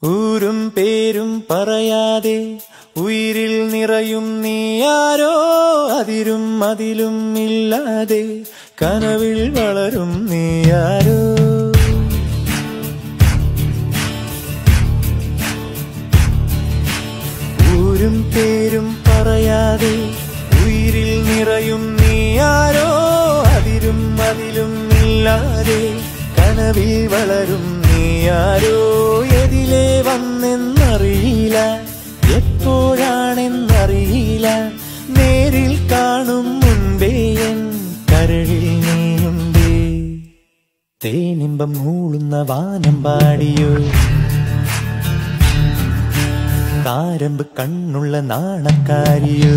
ഊരും പേരും പറയാതെ ഉയിരിൽ നിറയും നീയാരോ, അതിരും അതിലും ഇല്ലാതെ കനവിൽ വളരും നീയാരോ. ഊരും പേരും പറയാതെ ഉയിരിൽ നിറയും നീയാരോ, അതിരും അതിലും ഇല്ലാതെ കനവിൽ വളരും നീയാരോ. എതിലേ വന്നെന്നറിയില്ല, എപ്പോഴാണെന്നറിയില്ല, നേരിൽ കാണും മുൻപേ എൻ കരളിൽ നീയുണ്ടേ. തേനിമ്പം മൂളുന്ന വാനം പാടിയോ, കാരമ്പ് കണ്ണുള്ള നാണക്കാരിയോ.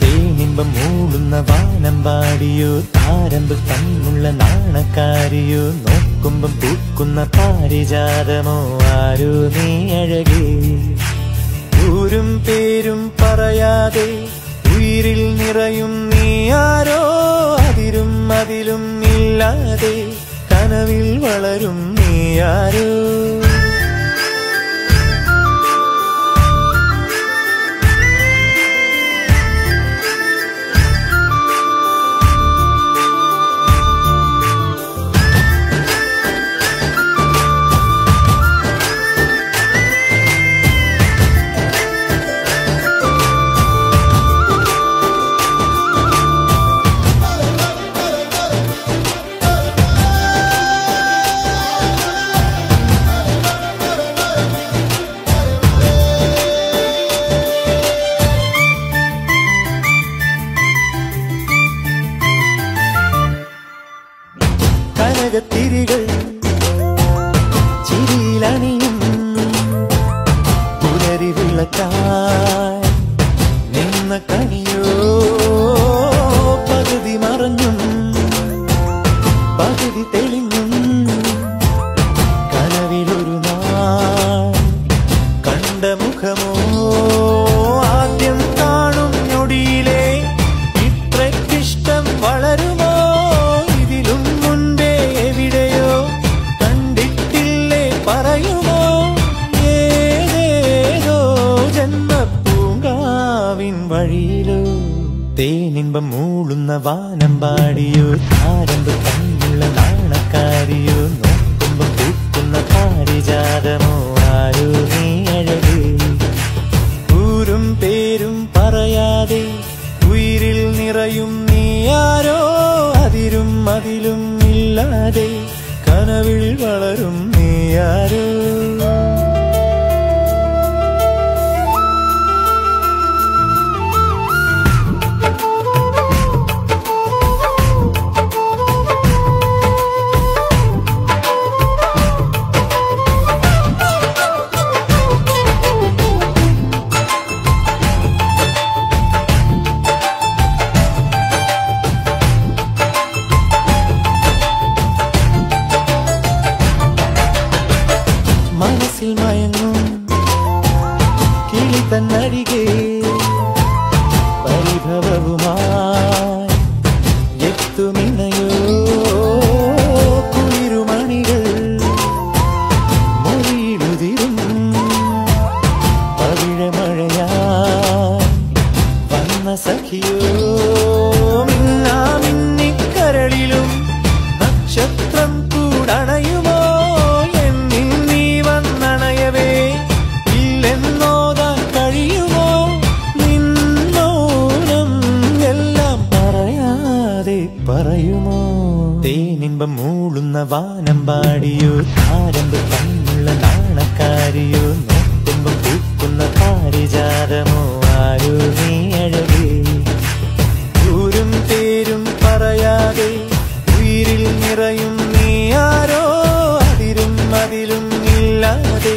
തേനിമ്പം മൂളുന്ന വാനം പാടിയോ, കാരമ്പ് കണ്ണുള്ള നാണക്കാരിയോ. നോക്കുമ്പം പൂക്കുന്ന പാരിജാതമോ, ആരോ നീ അഴകേ. ഊരും പേരും പറയാതെ ഉയിരിൽ നിറയും നീയാരോ, അതിരും അതിലും ഇല്ലാതെ കനവിൽ വളരും നീയാരോ. കനകത്തിരികൾ ചിരിയിലണിയും പുലരി വിളക്കായി നിന്ന കണിയോ. പകുതി മറഞ്ഞും പകുതി തെളിഞ്ഞും കനവിലൊരു നാൾ കണ്ട മുഖമോ. ആദ്യം കാണും ഞൊടിയിലെ ഇത്രയ്ക്കിഷ്ടം വളരുമോ. ഇതിലും മുൻപേ എവിടെയോ കണ്ടിട്ടില്ലേ പറയുമോ. ഏതേതോ ജന്മപ്പൂങ്കാവിൻ വഴിയിലോ. തേനിമ്പം മൂളുന്ന വാനം പാടിയോ, കാരമ്പ് കണ്ണുള്ള നാണക്കാരിയോ. നോക്കുമ്പം പൂക്കുന്ന പാരിജാതമോ, ആരോ നീ അഴകേ. ഊരും പേരും പറയാതെ ഉയിരിൽ നിറയും നീയാരോ, അതിരും അതിലും ഇല്ലാതെ കനവിൽ വളരും നീയാരോ. മനസ്സിൽ മയങ്ങും കിളി തന്നരികെ പരിഭവവുമായി എത്തുമിണയോ. കുളിരുമണികൾ മൊഴിയിലുതിരും പവിഴമഴയായി വന്ന സഖിയോ. മിന്നിക്കരളിലും നക്ഷത്രം കൂടണയുമോ. പറയുമോ. തേനിമ്പം മൂളുന്ന വാനം പാടിയോ, കാരമ്പ് കണ്ണുള്ള നാണക്കാരിയോ. നോക്കുമ്പം പൂക്കുന്ന പാരിജാതമോ, ആരോ നീ അഴകേ. ഊരും പേരും പറയാതെ ഉയിരിൽ നിറയും നീയാരോ, അതിരും അതിലും ഇല്ലാതെ